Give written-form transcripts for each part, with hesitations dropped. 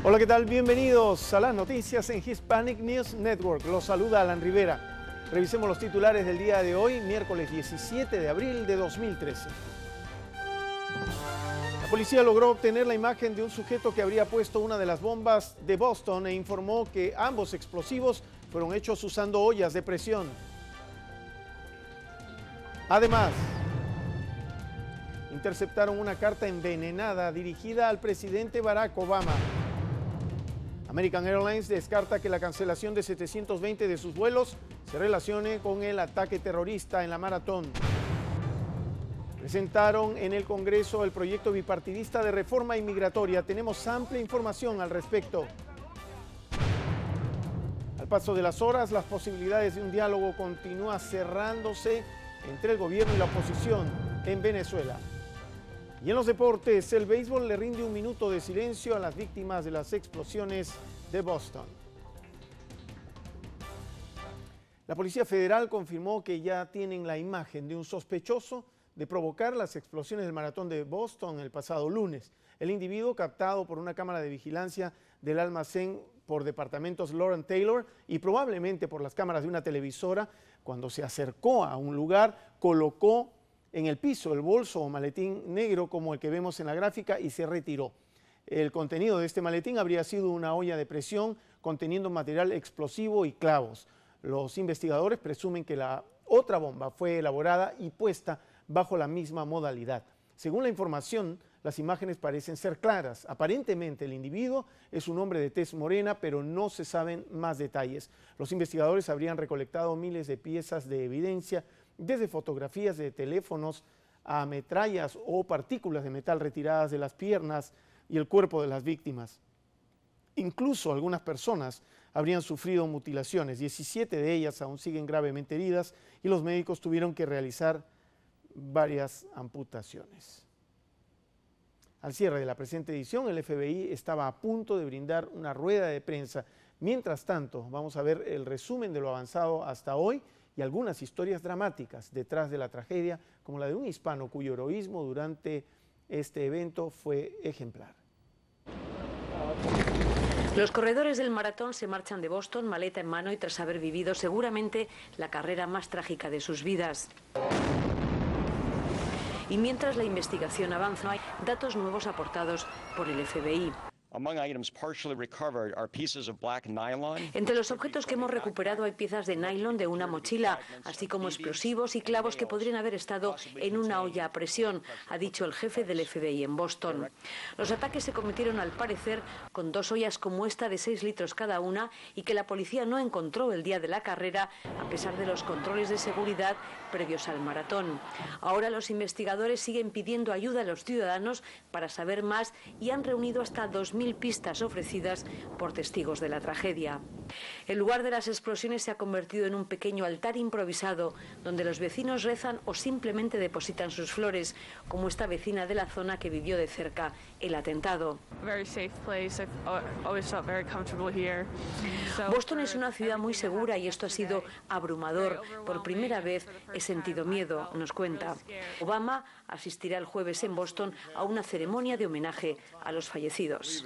Hola, ¿qué tal? Bienvenidos a las noticias en Hispanic News Network. Los saluda Alan Rivera. Revisemos los titulares del día de hoy, miércoles 17 de abril de 2013. La policía logró obtener la imagen de un sujeto que habría puesto una de las bombas de Boston e informó que ambos explosivos fueron hechos usando ollas de presión. Además, interceptaron una carta envenenada dirigida al presidente Barack Obama. American Airlines descarta que la cancelación de 720 de sus vuelos se relacione con el ataque terrorista en la maratón. Presentaron en el Congreso el proyecto bipartidista de reforma inmigratoria. Tenemos amplia información al respecto. Al paso de las horas, las posibilidades de un diálogo continúan cerrándose entre el gobierno y la oposición en Venezuela. Y en los deportes, el béisbol le rinde un minuto de silencio a las víctimas de las explosiones de Boston. La Policía Federal confirmó que ya tienen la imagen de un sospechoso de provocar las explosiones del maratón de Boston el pasado lunes. El individuo, captado por una cámara de vigilancia del almacén por departamentos Lauren Taylor y probablemente por las cámaras de una televisora, cuando se acercó a un lugar, colocó en el piso el bolso o maletín negro como el que vemos en la gráfica y se retiró. El contenido de este maletín habría sido una olla de presión conteniendo material explosivo y clavos. Los investigadores presumen que la otra bomba fue elaborada y puesta bajo la misma modalidad. Según la información, las imágenes parecen ser claras. Aparentemente el individuo es un hombre de tez morena, pero no se saben más detalles. Los investigadores habrían recolectado miles de piezas de evidencia, desde fotografías de teléfonos a metrallas o partículas de metal retiradas de las piernas y el cuerpo de las víctimas. Incluso algunas personas habrían sufrido mutilaciones. 17 de ellas aún siguen gravemente heridas y los médicos tuvieron que realizar varias amputaciones. Al cierre de la presente edición, el FBI estaba a punto de brindar una rueda de prensa. Mientras tanto, vamos a ver el resumen de lo avanzado hasta hoy y algunas historias dramáticas detrás de la tragedia, como la de un hispano cuyo heroísmo durante este evento fue ejemplar. Los corredores del maratón se marchan de Boston, maleta en mano y tras haber vivido seguramente la carrera más trágica de sus vidas. Y mientras la investigación avanza, hay datos nuevos aportados por el FBI. Entre los objetos que hemos recuperado hay piezas de nylon de una mochila, así como explosivos y clavos que podrían haber estado en una olla a presión, ha dicho el jefe del FBI en Boston. Los ataques se cometieron al parecer con 2 ollas como esta de 6 litros cada una y que la policía no encontró el día de la carrera a pesar de los controles de seguridad previos al maratón. Ahora los investigadores siguen pidiendo ayuda a los ciudadanos para saber más y han reunido hasta 2.000 pistas ofrecidas por testigos de la tragedia. El lugar de las explosiones se ha convertido en un pequeño altar improvisado donde los vecinos rezan o simplemente depositan sus flores, como esta vecina de la zona que vivió de cerca el atentado. Boston es una ciudad muy segura y esto ha sido abrumador. Por primera vez he sentido miedo, nos cuenta. Obama asistirá el jueves en Boston a una ceremonia de homenaje a los fallecidos.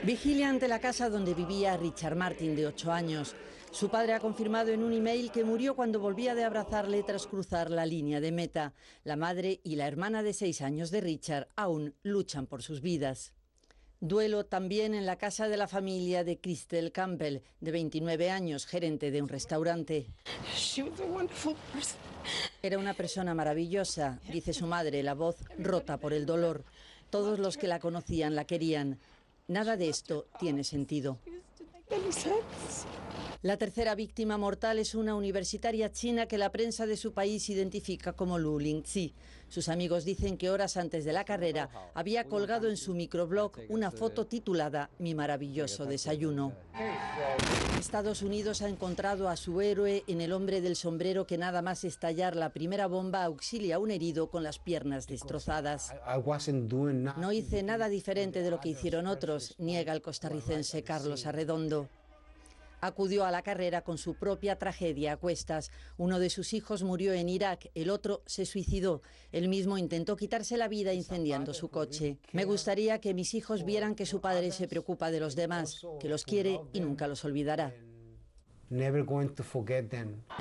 Vigilia ante la casa donde vivía Richard Martin, de 8 años. Su padre ha confirmado en un email que murió cuando volvía de abrazarle tras cruzar la línea de meta. La madre y la hermana de 6 años de Richard aún luchan por sus vidas. Duelo también en la casa de la familia de Christelle Campbell, de 29 años, gerente de un restaurante. Era una persona maravillosa, dice su madre, la voz rota por el dolor. Todos los que la conocían la querían. Nada de esto tiene sentido. La tercera víctima mortal es una universitaria china que la prensa de su país identifica como Lu Lingzi. Sus amigos dicen que horas antes de la carrera había colgado en su microblog una foto titulada Mi maravilloso desayuno. Estados Unidos ha encontrado a su héroe en el hombre del sombrero que nada más estallar la primera bomba auxilia a un herido con las piernas destrozadas. No hice nada diferente de lo que hicieron otros, niega el costarricense Carlos Arredondo. Acudió a la carrera con su propia tragedia a cuestas. Uno de sus hijos murió en Irak, el otro se suicidó. Él mismo intentó quitarse la vida incendiando su coche. Me gustaría que mis hijos vieran que su padre se preocupa de los demás, que los quiere y nunca los olvidará.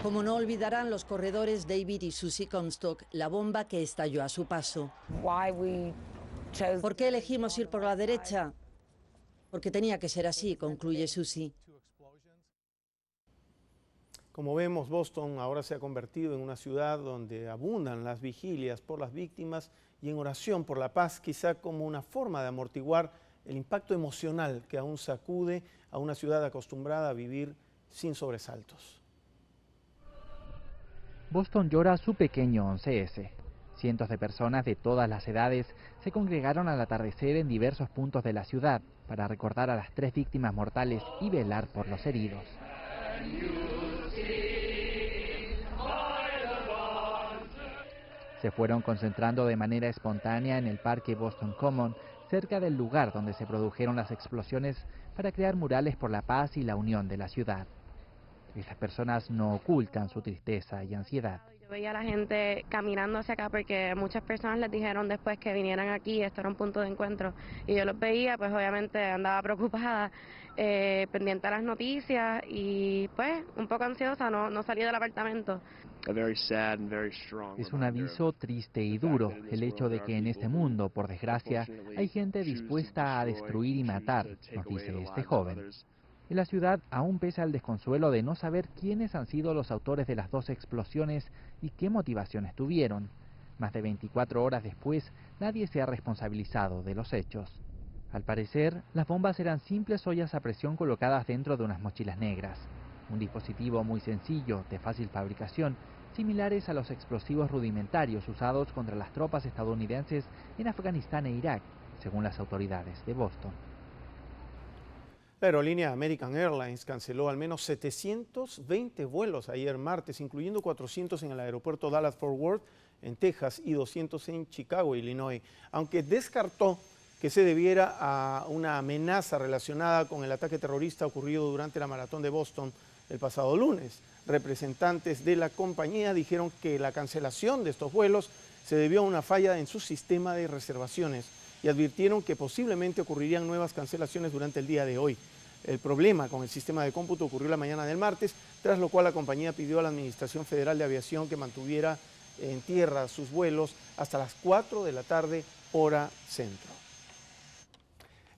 Como no olvidarán los corredores David y Susie Comstock la bomba que estalló a su paso. ¿Por qué elegimos ir por la derecha? Porque tenía que ser así, concluye Susie. Como vemos, Boston ahora se ha convertido en una ciudad donde abundan las vigilias por las víctimas y en oración por la paz, quizá como una forma de amortiguar el impacto emocional que aún sacude a una ciudad acostumbrada a vivir sin sobresaltos. Boston llora su pequeño 11S. Cientos de personas de todas las edades se congregaron al atardecer en diversos puntos de la ciudad para recordar a las 3 víctimas mortales y velar por los heridos. Se fueron concentrando de manera espontánea en el parque Boston Common, cerca del lugar donde se produjeron las explosiones, para crear murales por la paz y la unión de la ciudad. Estas personas no ocultan su tristeza y ansiedad. Yo veía a la gente caminando hacia acá porque muchas personas les dijeron después que vinieran aquí, esto era un punto de encuentro, y yo los veía, pues obviamente andaba preocupada, pendiente a las noticias y pues un poco ansiosa, no salí del apartamento. Es un aviso triste y duro, el hecho de que en este mundo, por desgracia, hay gente dispuesta a destruir y matar, nos dice este joven. En la ciudad aún pesa el desconsuelo de no saber quiénes han sido los autores de las 2 explosiones y qué motivaciones tuvieron. Más de 24 horas después, nadie se ha responsabilizado de los hechos. Al parecer, las bombas eran simples ollas a presión colocadas dentro de unas mochilas negras. Un dispositivo muy sencillo, de fácil fabricación, similares a los explosivos rudimentarios usados contra las tropas estadounidenses en Afganistán e Irak, según las autoridades de Boston. La aerolínea American Airlines canceló al menos 720 vuelos ayer martes, incluyendo 400 en el aeropuerto Dallas-Fort Worth, en Texas, y 200 en Chicago, Illinois, aunque descartó que se debiera a una amenaza relacionada con el ataque terrorista ocurrido durante la maratón de Boston el pasado lunes. Representantes de la compañía dijeron que la cancelación de estos vuelos se debió a una falla en su sistema de reservaciones y advirtieron que posiblemente ocurrirían nuevas cancelaciones durante el día de hoy. El problema con el sistema de cómputo ocurrió la mañana del martes, tras lo cual la compañía pidió a la Administración Federal de Aviación que mantuviera en tierra sus vuelos hasta las 4 de la tarde, hora centro.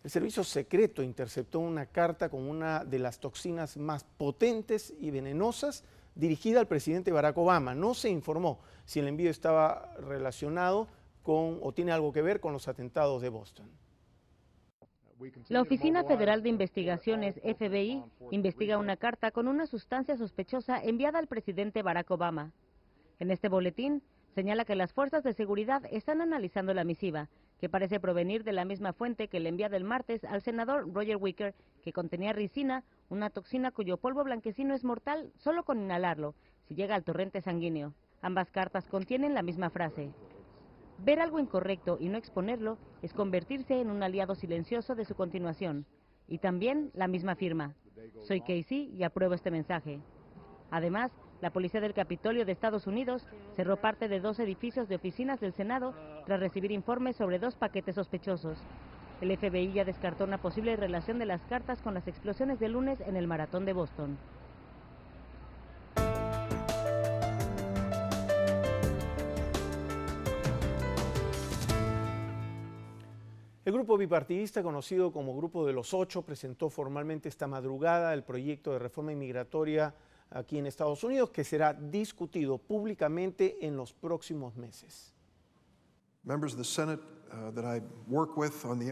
El servicio secreto interceptó una carta con una de las toxinas más potentes y venenosas dirigida al presidente Barack Obama. No se informó si el envío estaba relacionado con o tiene algo que ver con los atentados de Boston. La Oficina Federal de Investigaciones, FBI, investiga una carta con una sustancia sospechosa enviada al presidente Barack Obama. En este boletín señala que las fuerzas de seguridad están analizando la misiva, que parece provenir de la misma fuente que le envió el martes al senador Roger Wicker, que contenía ricina, una toxina cuyo polvo blanquecino es mortal solo con inhalarlo, si llega al torrente sanguíneo. Ambas cartas contienen la misma frase. Ver algo incorrecto y no exponerlo es convertirse en un aliado silencioso de su continuación. Y también la misma firma. Soy Casey y apruebo este mensaje. Además, la policía del Capitolio de Estados Unidos cerró parte de 2 edificios de oficinas del Senado tras recibir informes sobre 2 paquetes sospechosos. El FBI ya descartó una posible relación de las cartas con las explosiones de lunes en el maratón de Boston. El grupo bipartidista conocido como Grupo de los 8 presentó formalmente esta madrugada el proyecto de reforma inmigratoria aquí en Estados Unidos, que será discutido públicamente en los próximos meses.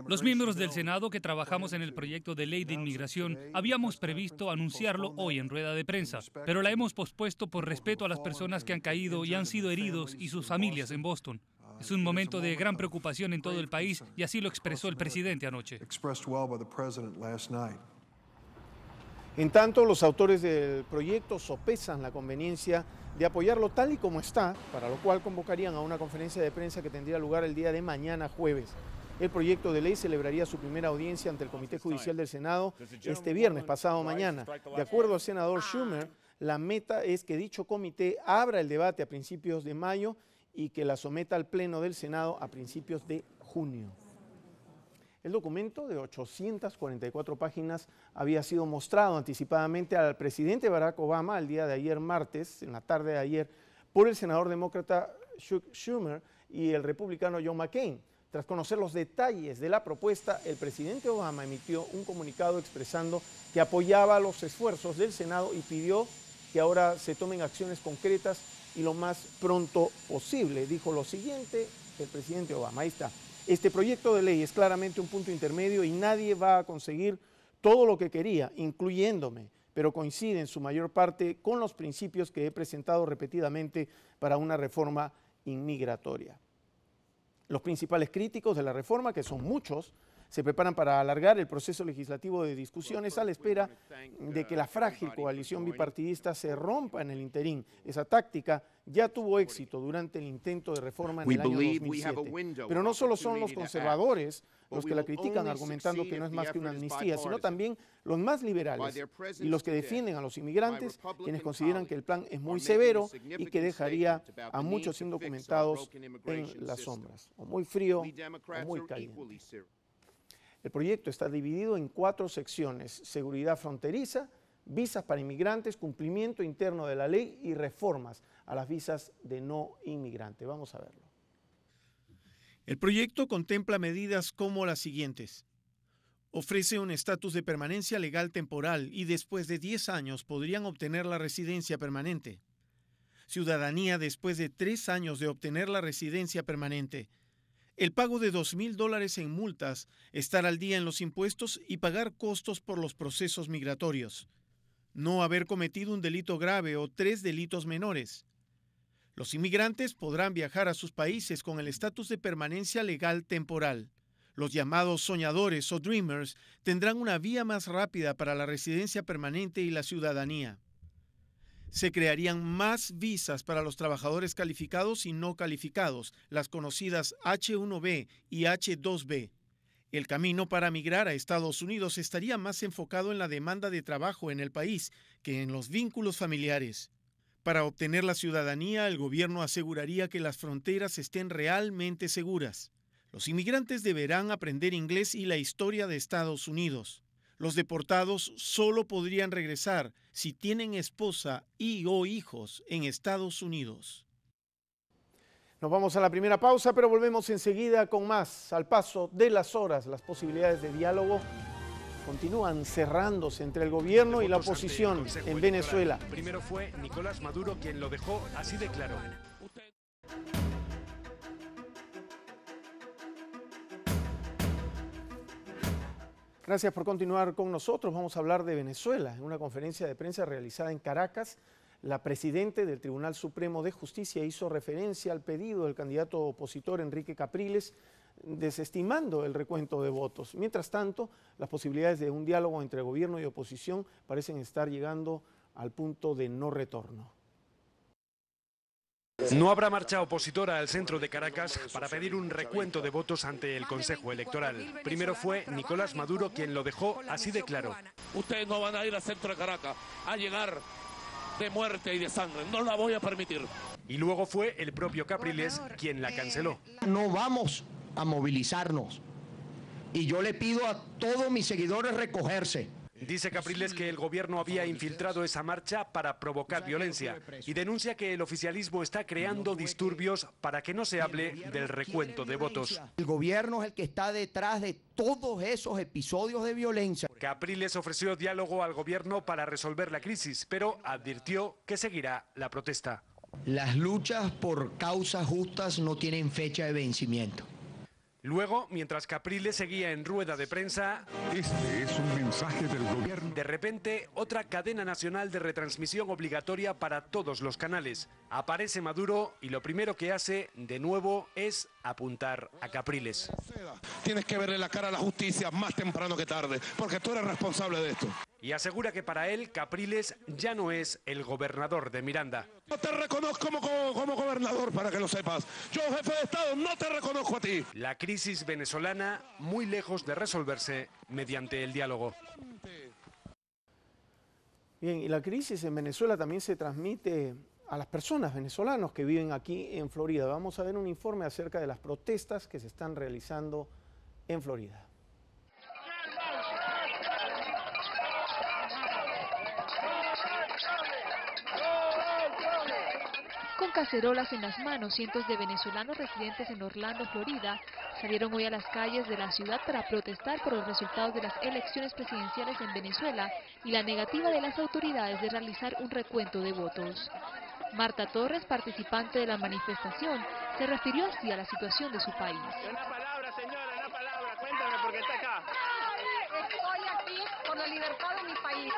Los miembros del Senado que trabajamos en el proyecto de ley de inmigración habíamos previsto anunciarlo hoy en rueda de prensa, pero la hemos pospuesto por respeto a las personas que han caído y han sido heridos y sus familias en Boston. Es un momento de gran preocupación en todo el país y así lo expresó el presidente anoche. En tanto, los autores del proyecto sopesan la conveniencia de apoyarlo tal y como está, para lo cual convocarían a una conferencia de prensa que tendría lugar el día de mañana jueves. El proyecto de ley celebraría su primera audiencia ante el Comité Judicial del Senado este viernes, pasado mañana. De acuerdo al senador Schumer, la meta es que dicho comité abra el debate a principios de mayo y que la someta al Pleno del Senado a principios de junio. El documento de 844 páginas había sido mostrado anticipadamente al presidente Barack Obama el día de ayer martes, en la tarde de ayer, por el senador demócrata Chuck Schumer y el republicano John McCain. Tras conocer los detalles de la propuesta, el presidente Obama emitió un comunicado expresando que apoyaba los esfuerzos del Senado y pidió que ahora se tomen acciones concretas y lo más pronto posible. Dijo lo siguiente el presidente Obama, ahí está: este proyecto de ley es claramente un punto intermedio y nadie va a conseguir todo lo que quería, incluyéndome, pero coincide en su mayor parte con los principios que he presentado repetidamente para una reforma inmigratoria. Los principales críticos de la reforma, que son muchos, se preparan para alargar el proceso legislativo de discusiones a la espera de que la frágil coalición bipartidista se rompa en el interín. Esa táctica ya tuvo éxito durante el intento de reforma en el año 2007. Pero no solo son los conservadores los que la critican argumentando que no es más que una amnistía, sino también los más liberales y los que defienden a los inmigrantes, quienes consideran que el plan es muy severo y que dejaría a muchos indocumentados en las sombras, o muy frío o muy caliente. El proyecto está dividido en 4 secciones: seguridad fronteriza, visas para inmigrantes, cumplimiento interno de la ley y reformas a las visas de no inmigrante. Vamos a verlo. El proyecto contempla medidas como las siguientes. Ofrece un estatus de permanencia legal temporal y después de 10 años podrían obtener la residencia permanente. Ciudadanía después de 3 años de obtener la residencia permanente. El pago de $2,000 en multas, estar al día en los impuestos y pagar costos por los procesos migratorios. No haber cometido un delito grave o 3 delitos menores. Los inmigrantes podrán viajar a sus países con el estatus de permanencia legal temporal. Los llamados soñadores o dreamers tendrán una vía más rápida para la residencia permanente y la ciudadanía. Se crearían más visas para los trabajadores calificados y no calificados, las conocidas H-1B y H-2B. El camino para migrar a Estados Unidos estaría más enfocado en la demanda de trabajo en el país que en los vínculos familiares. Para obtener la ciudadanía, el gobierno aseguraría que las fronteras estén realmente seguras. Los inmigrantes deberán aprender inglés y la historia de Estados Unidos. Los deportados solo podrían regresar si tienen esposa y/o hijos en Estados Unidos. Nos vamos a la primera pausa, pero volvemos enseguida con más. Al paso de las horas, las posibilidades de diálogo continúan cerrándose entre el gobierno y la oposición en Venezuela. Primero fue Nicolás Maduro quien lo dejó así de claro. Gracias por continuar con nosotros. Vamos a hablar de Venezuela. En una conferencia de prensa realizada en Caracas, la presidenta del Tribunal Supremo de Justicia hizo referencia al pedido del candidato opositor Enrique Capriles, desestimando el recuento de votos. Mientras tanto, las posibilidades de un diálogo entre gobierno y oposición parecen estar llegando al punto de no retorno. No habrá marcha opositora al centro de Caracas para pedir un recuento de votos ante el Consejo Electoral. Primero fue Nicolás Maduro quien lo dejó así de claro. Ustedes no van a ir al centro de Caracas a llegar de muerte y de sangre. No la voy a permitir. Y luego fue el propio Capriles quien la canceló. No vamos a movilizarnos. Y yo le pido a todos mis seguidores recogerse. Dice Capriles que el gobierno había infiltrado esa marcha para provocar violencia y denuncia que el oficialismo está creando disturbios para que no se hable del recuento de votos. El gobierno es el que está detrás de todos esos episodios de violencia. Capriles ofreció diálogo al gobierno para resolver la crisis, pero advirtió que seguirá la protesta. Las luchas por causas justas no tienen fecha de vencimiento. Luego, mientras Capriles seguía en rueda de prensa, este es un mensaje del gobierno. De repente, otra cadena nacional de retransmisión obligatoria para todos los canales. Aparece Maduro y lo primero que hace, de nuevo, es apuntar a Capriles. Tienes que verle la cara a la justicia más temprano que tarde, porque tú eres responsable de esto. y asegura que para él Capriles ya no es el gobernador de Miranda. No te reconozco como gobernador, para que lo sepas. Yo, jefe de Estado, no te reconozco a ti. La crisis venezolana muy lejos de resolverse mediante el diálogo. Bien, y la crisis en Venezuela también se transmite a las personas venezolanas que viven aquí en Florida. Vamos a ver un informe acerca de las protestas que se están realizando en Florida. Con cacerolas en las manos, cientos de venezolanos residentes en Orlando, Florida, salieron hoy a las calles de la ciudad para protestar por los resultados de las elecciones presidenciales en Venezuela y la negativa de las autoridades de realizar un recuento de votos. Marta Torres, participante de la manifestación, se refirió así a la situación de su país. Una palabra, señora, una palabra, cuéntame por qué está acá. Estoy aquí por la libertad de mi país,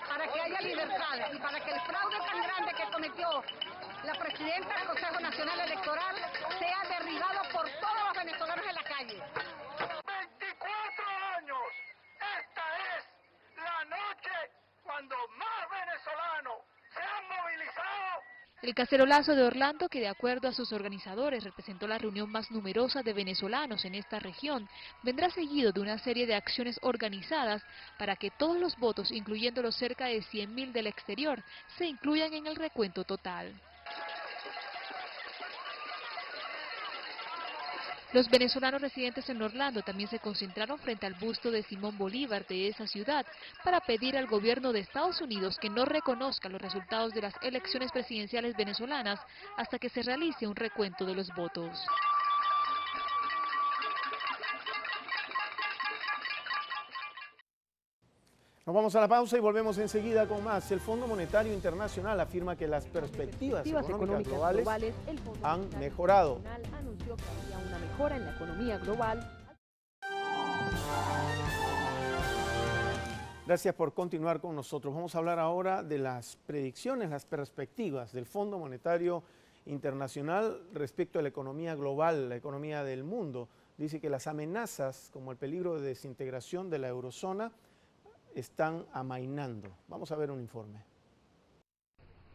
para que haya libertad y para que el fraude tan grande que cometió la presidenta del Consejo Nacional Electoral sea derribado por todos los venezolanos en la calle. 24 años, esta es la noche cuando más venezolanos se han movilizado. El cacerolazo de Orlando, que de acuerdo a sus organizadores representó la reunión más numerosa de venezolanos en esta región, vendrá seguido de una serie de acciones organizadas para que todos los votos, incluyendo los cerca de 100.000 del exterior, se incluyan en el recuento total. Los venezolanos residentes en Orlando también se concentraron frente al busto de Simón Bolívar de esa ciudad para pedir al gobierno de Estados Unidos que no reconozca los resultados de las elecciones presidenciales venezolanas hasta que se realice un recuento de los votos. Nos vamos a la pausa y volvemos enseguida con más. El Fondo Monetario Internacional afirma que las perspectivas económicas globales han mejorado. Anunció que habría una mejora en la economía global. Gracias por continuar con nosotros. Vamos a hablar ahora de las predicciones, las perspectivas del Fondo Monetario Internacional respecto a la economía global, la economía del mundo. Dice que las amenazas como el peligro de desintegración de la eurozona están amainando. Vamos a ver un informe.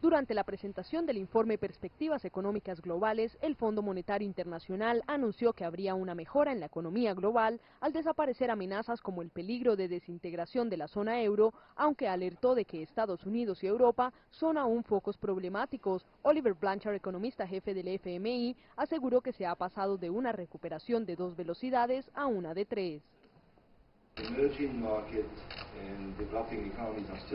Durante la presentación del informe Perspectivas Económicas Globales, el Fondo Monetario Internacional anunció que habría una mejora en la economía global al desaparecer amenazas como el peligro de desintegración de la zona euro, aunque alertó de que Estados Unidos y Europa son aún focos problemáticos. Oliver Blanchard, economista jefe del FMI, aseguró que se ha pasado de una recuperación de 2 velocidades a una de 3.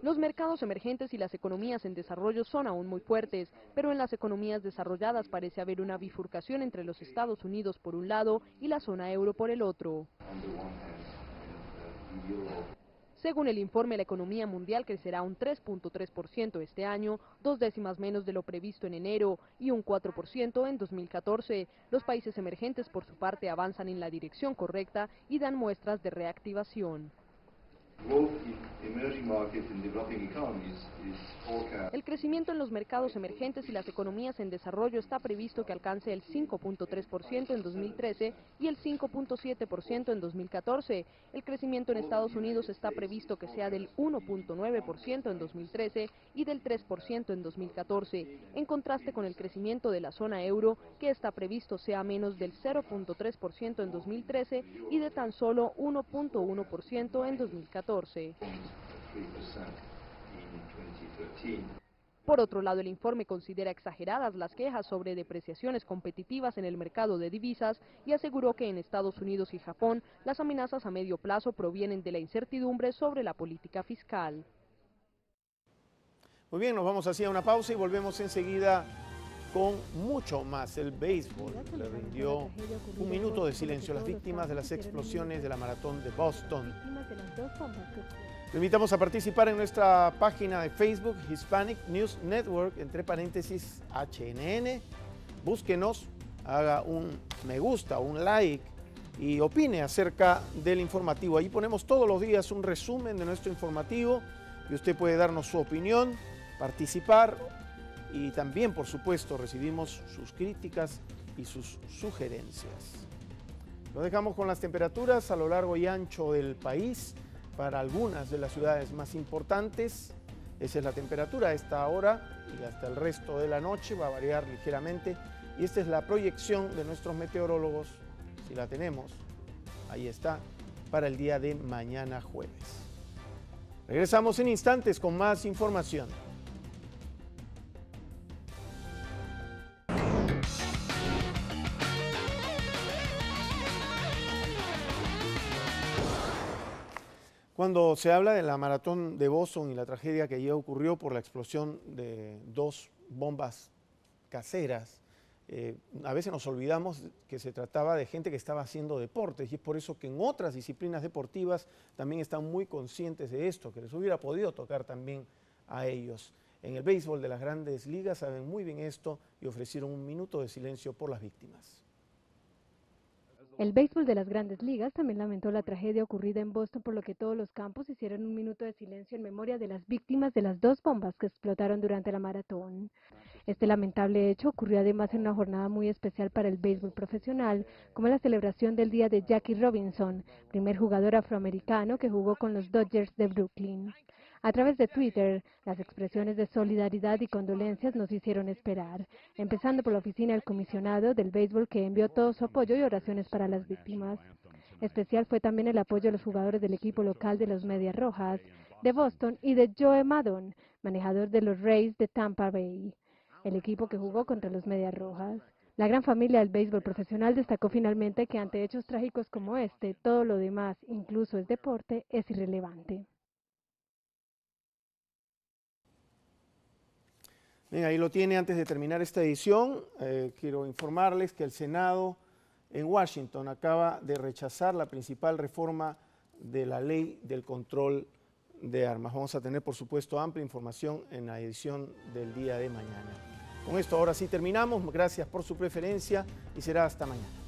Los mercados emergentes y las economías en desarrollo son aún muy fuertes, pero en las economías desarrolladas parece haber una bifurcación entre los Estados Unidos por un lado y la zona euro por el otro. Según el informe, la economía mundial crecerá un 3.3% este año, 2 décimas menos de lo previsto en enero, y un 4% en 2014. Los países emergentes, por su parte, avanzan en la dirección correcta y dan muestras de reactivación. El crecimiento en los mercados emergentes y las economías en desarrollo está previsto que alcance el 5.3% en 2013 y el 5.7% en 2014. El crecimiento en Estados Unidos está previsto que sea del 1.9% en 2013 y del 3% en 2014, en contraste con el crecimiento de la zona euro, que está previsto sea menos del 0.3% en 2013 y de tan solo 1.1% en 2014. Por otro lado, el informe considera exageradas las quejas sobre depreciaciones competitivas en el mercado de divisas y aseguró que en Estados Unidos y Japón las amenazas a medio plazo provienen de la incertidumbre sobre la política fiscal. Muy bien, nos vamos así a una pausa y volvemos enseguida con mucho más. El béisbol le rindió un minuto de silencio a las víctimas de las explosiones de la maratón de Boston. Lo invitamos a participar en nuestra página de Facebook, Hispanic News Network, entre paréntesis HNN. Búsquenos, haga un me gusta, un like y opine acerca del informativo. Ahí ponemos todos los días un resumen de nuestro informativo y usted puede darnos su opinión, participar y también, por supuesto, recibimos sus críticas y sus sugerencias. Lo dejamos con las temperaturas a lo largo y ancho del país. para algunas de las ciudades más importantes. Esa es la temperatura a esta hora y hasta el resto de la noche va a variar ligeramente. Y esta es la proyección de nuestros meteorólogos, si la tenemos, ahí está, para el día de mañana jueves. Regresamos en instantes con más información. Cuando se habla de la maratón de Boston y la tragedia que allí ocurrió por la explosión de 2 bombas caseras, a veces nos olvidamos que se trataba de gente que estaba haciendo deportes y es por eso que en otras disciplinas deportivas también están muy conscientes de esto, que les hubiera podido tocar también a ellos. En el béisbol de las Grandes Ligas saben muy bien esto y ofrecieron un minuto de silencio por las víctimas. El béisbol de las Grandes Ligas también lamentó la tragedia ocurrida en Boston, por lo que todos los campos hicieron un minuto de silencio en memoria de las víctimas de las 2 bombas que explotaron durante la maratón. Este lamentable hecho ocurrió además en una jornada muy especial para el béisbol profesional, como la celebración del día de Jackie Robinson, primer jugador afroamericano que jugó con los Dodgers de Brooklyn. A través de Twitter, las expresiones de solidaridad y condolencias nos hicieron esperar, empezando por la oficina del comisionado del béisbol, que envió todo su apoyo y oraciones para las víctimas. Especial fue también el apoyo a los jugadores del equipo local de los Medias Rojas de Boston y de Joe Maddon, manejador de los Rays de Tampa Bay, el equipo que jugó contra los Medias Rojas. La gran familia del béisbol profesional destacó finalmente que ante hechos trágicos como este, todo lo demás, incluso el deporte, es irrelevante. Bien, ahí lo tiene. Antes de terminar esta edición, quiero informarles que el Senado en Washington acaba de rechazar la principal reforma de la ley del control de armas. Vamos a tener, por supuesto, amplia información en la edición del día de mañana. Con esto ahora sí terminamos. Gracias por su preferencia y será hasta mañana.